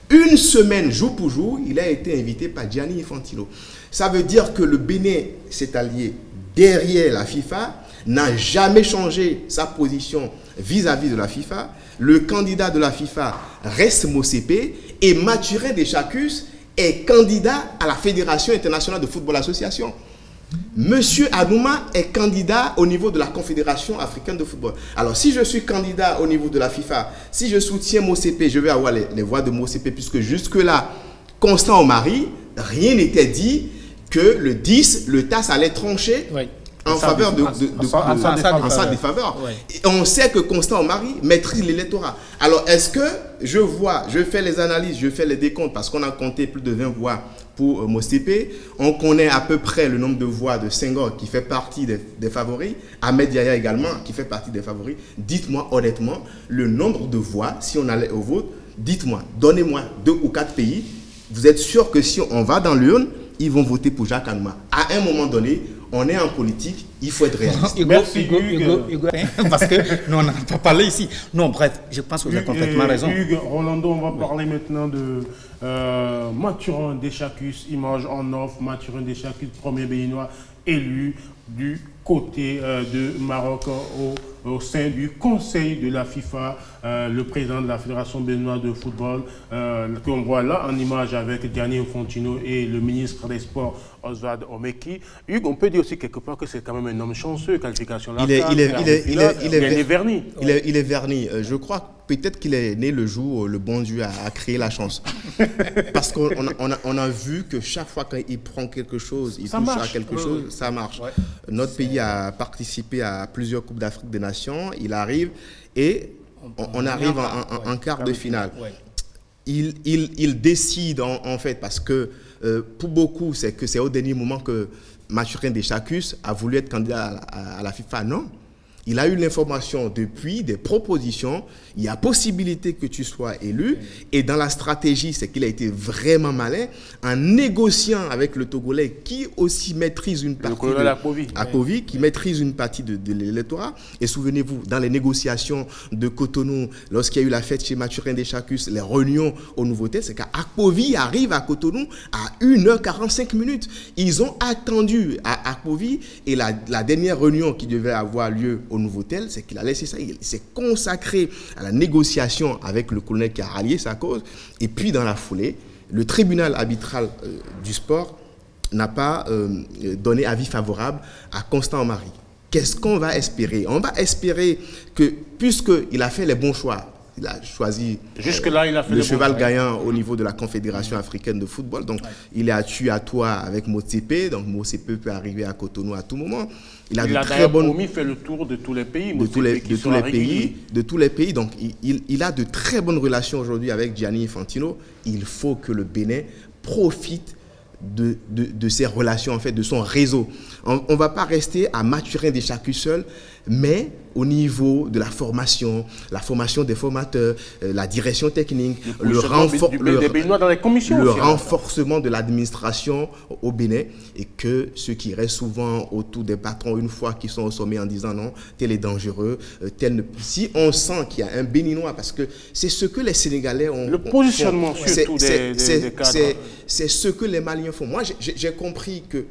une semaine, jour pour jour, il a été invité par Gianni Infantino. Ça veut dire que le Bénin s'est allié derrière la FIFA, n'a jamais changé sa position vis-à-vis de la FIFA. Le candidat de la FIFA reste Motsepe et Mathurin Deschacus est candidat à la Fédération internationale de football association. Monsieur Anouma est candidat au niveau de la Confédération africaine de football. Alors, si je suis candidat au niveau de la FIFA, si je soutiens Motsepe, je vais avoir les voix de Motsepe, puisque jusque-là, Constant Omari, rien n'était dit que le 10, le TAS allait trancher en faveur en sa défaveur. Et on sait que Constant Omari maîtrise l'électorat. Alors, est-ce que je fais les analyses, je fais les décomptes, parce qu'on a compté plus de 20 voix pour Motsepe, on connaît à peu près le nombre de voix de Senghor qui fait partie des favoris, Ahmed Yahya également qui fait partie des favoris. Dites-moi honnêtement le nombre de voix, si on allait au vote, dites-moi, donnez-moi 2 ou 4 pays, vous êtes sûr que si on va dans l'urne, ils vont voter pour Jacques Anouma. À un moment donné, on est en politique, il faut être réaliste. Hugo, parce que nous, on n'a pas parlé ici. Non, bref, je pense que vous avez complètement raison. Hugues, Rolando, on va parler maintenant de Mathurin Deschacus, image en off. Mathurin Deschacus, premier béninois élu du côté de Maroc au sein du conseil de la FIFA, le président de la Fédération béninoise de football, qu'on voit là en image avec Gianni Infantino et le ministre des Sports, Oswald Omeki. Hugues, on peut dire aussi quelque part que c'est quand même un homme chanceux, qualification là. Il est verni. Il est verni. Je crois peut-être qu'il est né le jour où le bon Dieu a créé la chance. Parce qu'on a vu que chaque fois qu'il prend quelque chose, il touche à quelque chose, ça marche. Ouais. Notre pays a participé à plusieurs Coupes d'Afrique des Nations. Il arrive et on arrive en quart de finale. Ouais. Il décide en fait parce que pour beaucoup, c'est au dernier moment que Mathurin Deschacus a voulu être candidat à la FIFA. Non. Il a eu l'information depuis, des propositions. Il y a possibilité que tu sois élu. Et dans la stratégie, c'est qu'il a été vraiment malin en négociant avec le Togolais qui aussi maîtrise une partie Akovi, qui maîtrise une partie de l'électorat. Et souvenez-vous, dans les négociations de Cotonou, lorsqu'il y a eu la fête chez Mathurin Deschacus, les réunions au Nouveau-Tel, c'est qu'Akovi arrive à Cotonou à 1h45 minutes. Ils ont attendu à Akovi et la dernière réunion qui devait avoir lieu au Nouveau-Tel, c'est qu'il a laissé ça, il s'est consacré à la négociation avec le colonel qui a rallié sa cause. Et puis dans la foulée, le tribunal arbitral du sport n'a pas donné avis favorable à Constant Marie. Qu'est-ce qu'on va espérer? On va espérer que, puisqu'il a fait les bons choix, il a choisi jusque-là, il a fait le cheval gagnant au niveau de la Confédération africaine de football. Donc, il est à tu à toi avec Motsepe. Donc, Motsepe peut arriver à Cotonou à tout moment. Il a promis fait le tour de tous les pays. De tous les pays. Donc, il a de très bonnes relations aujourd'hui avec Gianni Infantino. Il faut que le Bénin profite de ses relations, en fait, de son réseau. On ne va pas rester à Mathurin Deschacus seul, mais au niveau de la formation des formateurs, la direction technique, le renforcement de l'administration au Bénin, et que ceux qui restent souvent autour des patrons, une fois qu'ils sont au sommet en disant non, tel est dangereux, si on sent qu'il y a un Béninois, parce que c'est ce que les Sénégalais ont... Le positionnement surtout des cadres. C'est ce que les Maliens font. Moi, j'ai compris que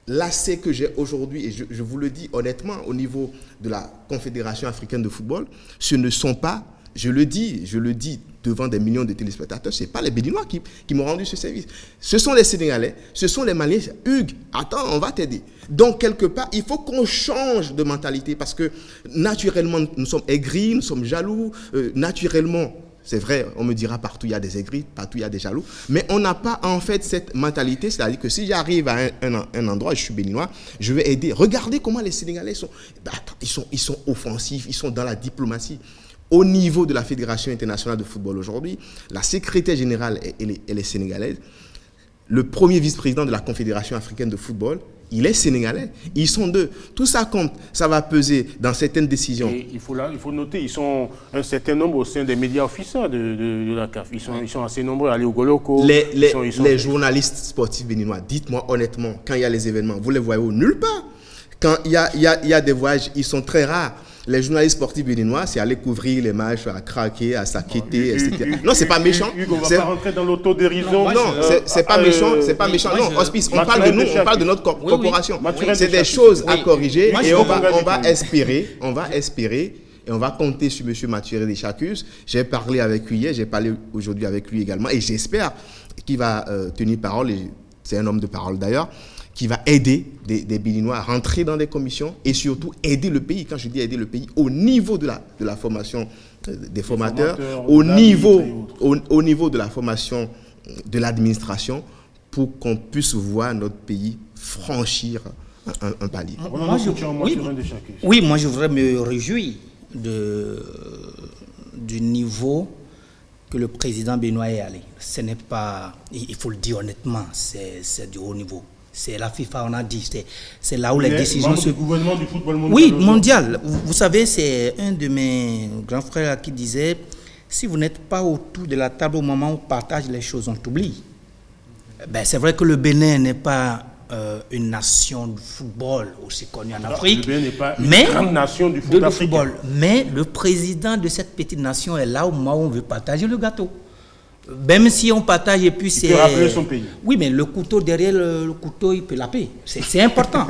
l'accès que j'ai aujourd'hui, et je vous le dis honnêtement, au niveau de la Confédération africaine de football, ce ne sont pas, je le dis devant des millions de téléspectateurs, ce n'est pas les Béninois qui m'ont rendu ce service. Ce sont les Sénégalais, ce sont les Maliens. Hugues, attends, on va t'aider. Donc, quelque part, il faut qu'on change de mentalité parce que naturellement, nous sommes aigris, nous sommes jaloux, naturellement. C'est vrai, on me dira partout il y a des aigris, partout il y a des jaloux. Mais on n'a pas en fait cette mentalité, c'est-à-dire que si j'arrive à un endroit, je suis béninois, je vais aider. Regardez comment les Sénégalais sont. Ils sont offensifs, ils sont dans la diplomatie. Au niveau de la Fédération internationale de football aujourd'hui, la secrétaire générale, elle est sénégalaise. Le premier vice-président de la Confédération africaine de football, il est sénégalais. Ils sont deux. Tout ça compte. Ça va peser dans certaines décisions. Et il faut noter, ils sont un certain nombre au sein des médias officiels de la CAF. Ils sont assez nombreux à aller au Goloko. Les journalistes sportifs béninois, dites-moi honnêtement, quand il y a les événements, vous les voyez où? Nulle part. Quand il y a des voyages, ils sont très rares. Les journalistes sportifs béninois, c'est aller couvrir les matchs à Craquer, à Sakété, etc. Non, c'est pas méchant. Hugues, on ne va pas rentrer dans l'autodérision. Non, c'est pas méchant. C'est pas méchant. Non, Hospice, on parle de nous, on parle de notre corporation. C'est des choses à corriger et on va espérer et on va compter sur M. Mathurin Deschacus. J'ai parlé avec lui hier, j'ai parlé aujourd'hui avec lui également et j'espère qu'il va tenir parole. C'est un homme de parole d'ailleurs, qui va aider des Béninois à rentrer dans des commissions et surtout aider le pays. Quand je dis aider le pays, au niveau de la formation des formateurs, au niveau de la formation de l'administration, pour qu'on puisse voir notre pays franchir un palier. Moi, je voudrais me réjouir du niveau que le président béninois est allé. Ce n'est pas, il faut le dire honnêtement, c'est du haut niveau. C'est la FIFA, on a dit, c'est là où les décisions se... Le gouvernement du football mondial. Oui, mondial. Vous savez, c'est un de mes grands frères qui disait, si vous n'êtes pas autour de la table au moment où on partage les choses, on t'oublie. Ben, c'est vrai que le Bénin n'est pas une nation de football aussi connue en Afrique. Le Bénin n'est pas une grande nation du football. Mais le président de cette petite nation est là au moment où on veut partager le gâteau. Même si on partage et puis c'est... Il peut rappeler son pays. Oui, mais le couteau, derrière le couteau, il peut laper. C'est important.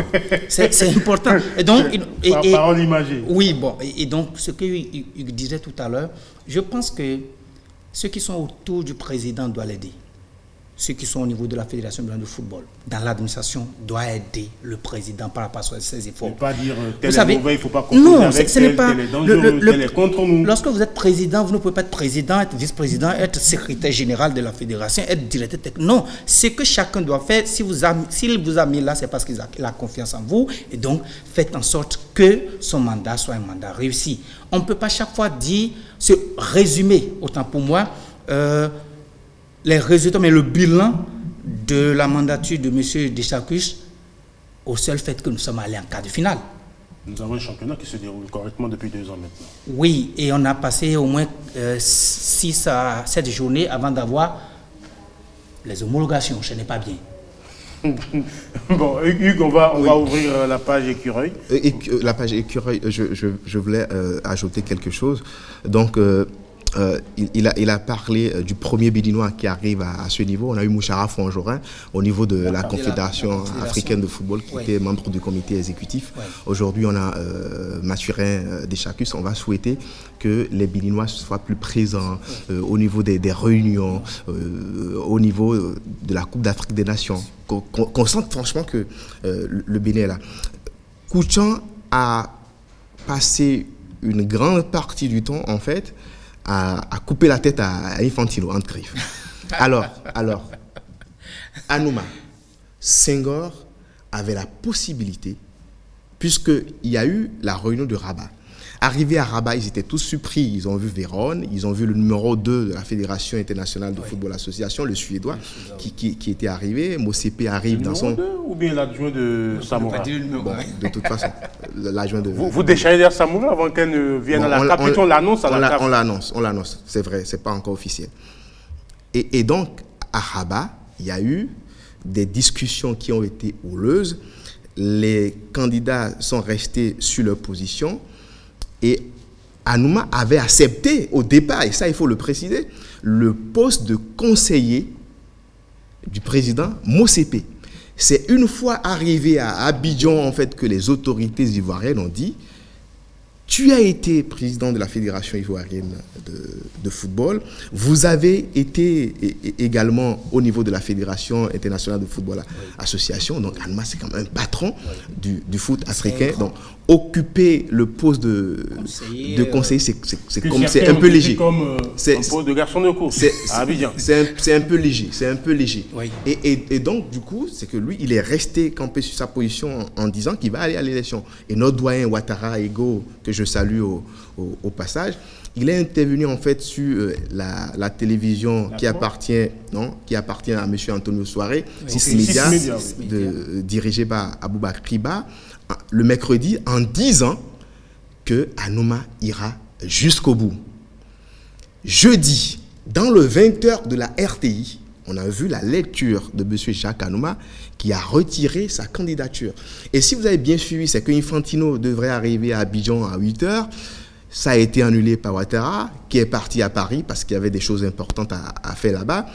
c'est important. Et donc, parole imagée. Oui, bon. Et donc, ce que il disait tout à l'heure, je pense que ceux qui sont autour du président doivent l'aider. Ceux qui sont au niveau de la Fédération de football, dans l'administration, doivent aider le président par rapport à ses efforts. Ne pas dire tel est mauvais, il ne faut pas confondre avec tel est dangereux, tel est contre nous. Lorsque vous êtes président, vous ne pouvez pas être président, être vice-président, être secrétaire général de la fédération, être directeur technique. Non, ce que chacun doit faire, s'il vous a mis là, c'est parce qu'il a confiance en vous. Et donc, faites en sorte que son mandat soit un mandat réussi. On ne peut pas chaque fois dire, se résumer, autant pour moi, les résultats, mais le bilan de la mandature de M. Deschacus au seul fait que nous sommes allés en quart de finale. Nous avons un championnat qui se déroule correctement depuis 2 ans maintenant. Oui, et on a passé au moins 6 à 7 journées avant d'avoir les homologations. Ce n'est pas bien. Bon, Hugues, on va ouvrir la page écureuil. La page écureuil, je voulais ajouter quelque chose. Donc, il a parlé du premier Béninois qui arrive à ce niveau. On a eu Mouchara Fonjorin au niveau de la Confédération africaine de football qui était membre du comité exécutif. Aujourd'hui, on a Mathurin Deschacus. On va souhaiter que les Béninois soient plus présents au niveau des réunions, au niveau de la Coupe d'Afrique des Nations. Qu'on sente franchement que le Bénin est là. Kouchan a passé une grande partie du temps, en fait, à couper la tête à Infantino, entre griffes. Alors, Anouma, Senghor avait la possibilité, puisqu'il y a eu la réunion de Rabat. Arrivés à Rabat, ils étaient tous surpris. Ils ont vu Vérone, ils ont vu le numéro 2 de la Fédération internationale de football association, le Suédois, qui était arrivé. Motsepe arrive dans son... Ou bien l'adjoint de Samoura? Bon, de toute façon, l'adjoint de... Vous déchargez d'ailleurs Samoura avant qu'elle ne vienne à la CAF. On l'annonce à la CAF. On l'annonce, c'est vrai, c'est pas encore officiel. Et donc, à Rabat, il y a eu des discussions qui ont été houleuses. Les candidats sont restés sur leur position. Et Anouma avait accepté au départ, et ça il faut le préciser, le poste de conseiller du président Motsepe. C'est une fois arrivé à Abidjan en fait que les autorités ivoiriennes ont dit: tu as été président de la Fédération ivoirienne de football, vous avez été également au niveau de la Fédération internationale de football association, donc Anouma c'est quand même un patron du foot africain, donc occuper le poste de conseiller, c'est un peu léger. C'est un poste de garçon de course à Abidjan. C'est un peu léger. Oui. Et donc, du coup, c'est que lui, il est resté campé sur sa position en disant qu'il va aller à l'élection. Et notre doyen Ouattara Ego, que je salue au passage, il est intervenu en fait sur la télévision qui appartient à M. Antonio Soare, Six Media, dirigé par Aboubakar Kriba, le mercredi, en disant que Anouma ira jusqu'au bout. Jeudi, dans le 20h de la RTI, on a vu la lecture de M. Jacques Anouma qui a retiré sa candidature. Et si vous avez bien suivi, c'est que Infantino devrait arriver à Abidjan à 8h. Ça a été annulé par Ouattara, qui est parti à Paris parce qu'il y avait des choses importantes à faire là-bas.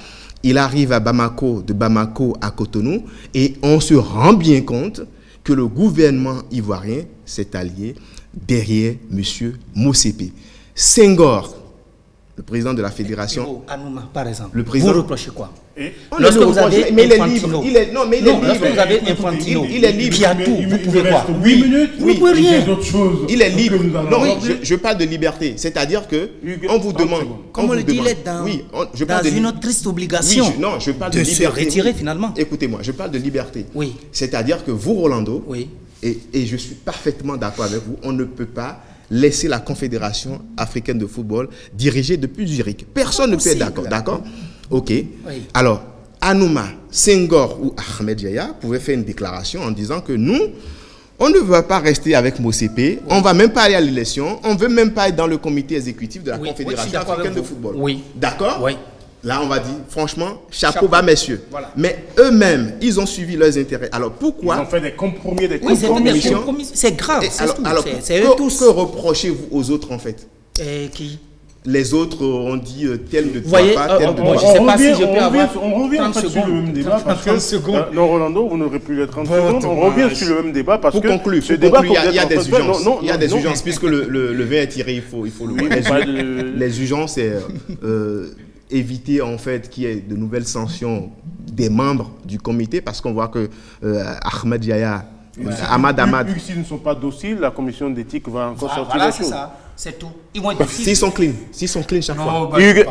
Il arrive à Bamako, de Bamako à Cotonou, et on se rend bien compte que le gouvernement ivoirien s'est allié derrière M. Motsepe. Senghor, le président de la fédération... Anouma, par exemple, le président, vous reprochez quoi? Lorsque vous avez Infantino, il est libre. Lorsque vous avez Infantino, il est libre. Qui a tout, vous pouvez quoi? 8 minutes, vous ne pouvez rien. Il est libre. Non, je parle de liberté. C'est-à-dire que on vous demande... Comme on le dit, il est dans une autre triste obligation je parle de se retirer finalement. Écoutez-moi, je parle de liberté. Oui. C'est-à-dire que vous, Rolando, oui. et je suis parfaitement d'accord avec vous, on ne peut pas laisser la Confédération africaine de football dirigée depuis Zurich. Personne ne peut être d'accord. D'accord? Ok. Oui. Alors, Anouma, Senghor ou Ahmed Yahya pouvaient faire une déclaration en disant que nous, on ne va pas rester avec Motsepe, oui. On ne va même pas aller à l'élection, on ne veut même pas être dans le comité exécutif de la Confédération africaine de football. Oui. D'accord? Oui. Là, on va dire, franchement, chapeau bas, messieurs. Voilà. Mais eux-mêmes, ils ont suivi leurs intérêts. Alors, pourquoi... Ils ont fait des compromis, c'est grave, c'est eux tous. Que reprochez-vous aux autres, en fait? Qui? Les autres ont dit tel ne doit pas, tel ne doit pas. Je ne sais pas si je peux avoir 30 secondes. Sur le même débat parce que... Non, Rolando, vous n'aurez plus les 30 secondes. On revient sur le même débat parce que... Pour conclure, il y a des urgences. Il y a des urgences, puisque le vin est tiré, il faut le... Les urgences, c'est... éviter en fait qu'il y ait de nouvelles sanctions des membres du comité parce qu'on voit que Ahmed Yahya, Ahmad, s'ils ne sont pas dociles, la commission d'éthique va encore sortir des choses. C'est tout. Ils vont être dociles. S'ils sont clean chaque fois. Hugues,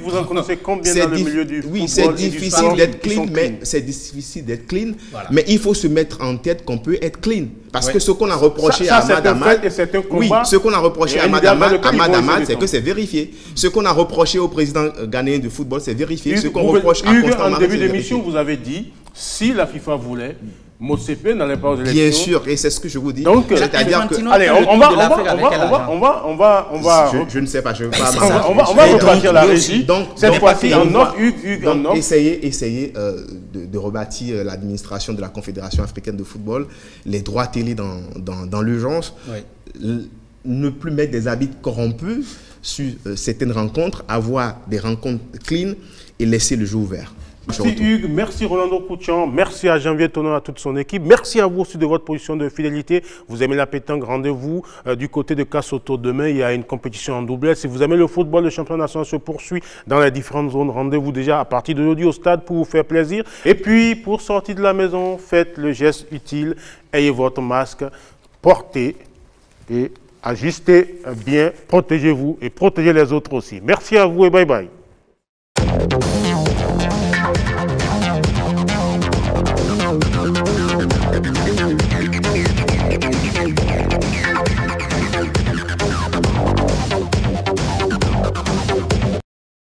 vous en connaissez combien dans le milieu du football? Oui, c'est difficile d'être clean, mais c'est difficile d'être clean. Mais il faut se mettre en tête qu'on peut être clean. Parce que ce qu'on a reproché à Ahmad Ahmad, ce qu'on a reproché à Ahmad Ahmad, c'est que c'est vérifié. Ce qu'on a reproché au président ghanéen du football, c'est vérifié. Ce qu'on reproche à Constant en début d'émission, vous avez dit, si la FIFA voulait, Motsepe n'allait pas aux élections. Bien sûr, et c'est ce que je vous dis. Donc, c'est-à-dire que... Allez, on va... Je ne sais pas, je ne veux pas... On va repartir la régie. Cette fois-ci, en off, Essayer de rebâtir l'administration de la Confédération africaine de football, les droits télé dans l'urgence, ne plus mettre des habits corrompus sur certaines rencontres, avoir des rencontres clean et laisser le jeu ouvert. Merci Hugues, merci Rolando Kouchian, merci à Janvier Tonon et à toute son équipe. Merci à vous aussi de votre position de fidélité. Vous aimez la pétanque, rendez-vous du côté de Kassoto demain. Il y a une compétition en doublette. Si vous aimez le football, le championnat national se poursuit dans les différentes zones. Rendez-vous déjà à partir de jeudi au stade pour vous faire plaisir. Et puis, pour sortir de la maison, faites le geste utile. Ayez votre masque, portez et ajustez bien. Protégez-vous et protégez les autres aussi. Merci à vous et bye bye.